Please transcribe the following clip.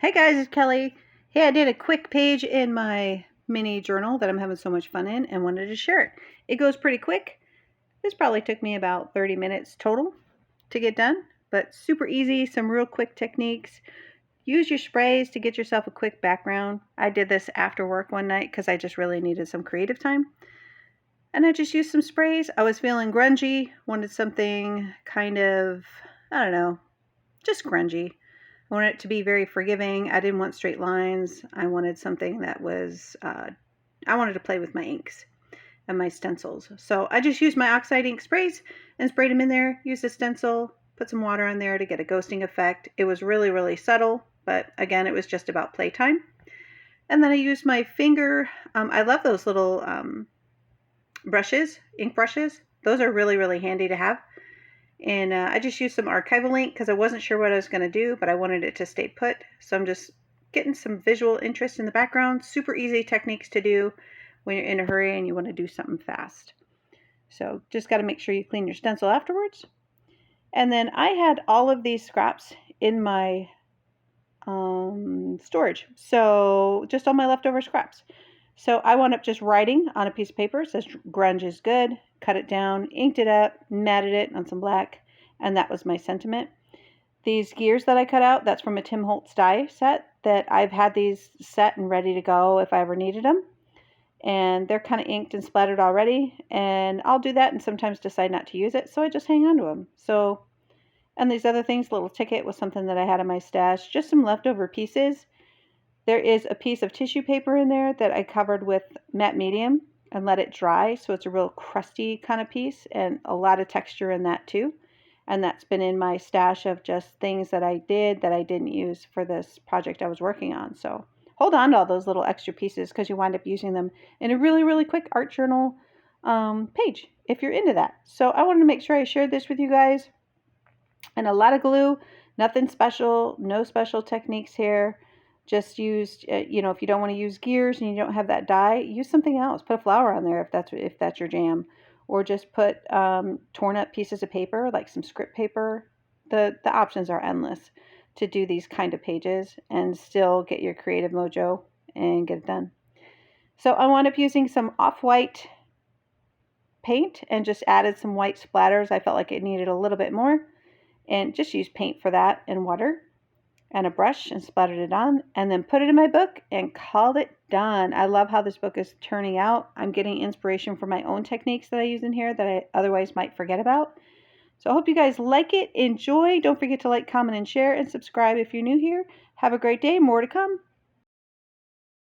Hey guys, it's Kelly. Hey, I did a quick page in my mini journal that I'm having so much fun in and wanted to share it. It goes pretty quick. This probably took me about 30 minutes total to get done, but super easy, some real quick techniques. Use your sprays to get yourself a quick background. I did this after work one night because I just really needed some creative time. And I just used some sprays. I was feeling grungy, wanted something kind of, I don't know, just grungy. I wanted it to be very forgiving. I didn't want straight lines. I wanted something that was, I wanted to play with my inks and my stencils. So I just used my oxide ink sprays and sprayed them in there, used a stencil, put some water on there to get a ghosting effect. It was really, really subtle, but again, it was just about playtime. And then I used my finger. I love those little brushes, ink brushes. Those are really, really handy to have. And I just used some archival ink because I wasn't sure what I was going to do, but I wanted it to stay put. So I'm just getting some visual interest in the background. Super easy techniques to do when you're in a hurry and you want to do something fast. So just got to make sure you clean your stencil afterwards. And then I had all of these scraps in my storage. So just all my leftover scraps. So I wound up just writing on a piece of paper. It says grunge is good. Cut it down, inked it up, matted it on some black, and that was my sentiment. These gears that I cut out, that's from a Tim Holtz die set that I've had these set and ready to go if I ever needed them. And they're kind of inked and splattered already. And I'll do that and sometimes decide not to use it. So I just hang on to them. So, and these other things, little ticket was something that I had in my stash, just some leftover pieces. There is a piece of tissue paper in there that I covered with matte medium and let it dry. So it's a real crusty kind of piece and a lot of texture in that too. And that's been in my stash of just things that I did that I didn't use for this project I was working on. So hold on to all those little extra pieces because you wind up using them in a really, really quick art journal page if you're into that. So I wanted to make sure I shared this with you guys. And a lot of glue, nothing special, no special techniques here. Just used, if you don't want to use gears and you don't have that die, use something else. Put a flower on there if that's your jam, or just put torn up pieces of paper like some script paper. The options are endless to do these kind of pages and still get your creative mojo and get it done. So I wound up using some off-white paint and just added some white splatters. I felt like it needed a little bit more, and just used paint for that and water and a brush and splattered it on and then put it in my book and called it done. I love how this book is turning out. I'm getting inspiration for my own techniques that I use in here that I otherwise might forget about. So I hope you guys like it, enjoy. Don't forget to like, comment, and share, and subscribe if you're new here. Have a great day. More to come.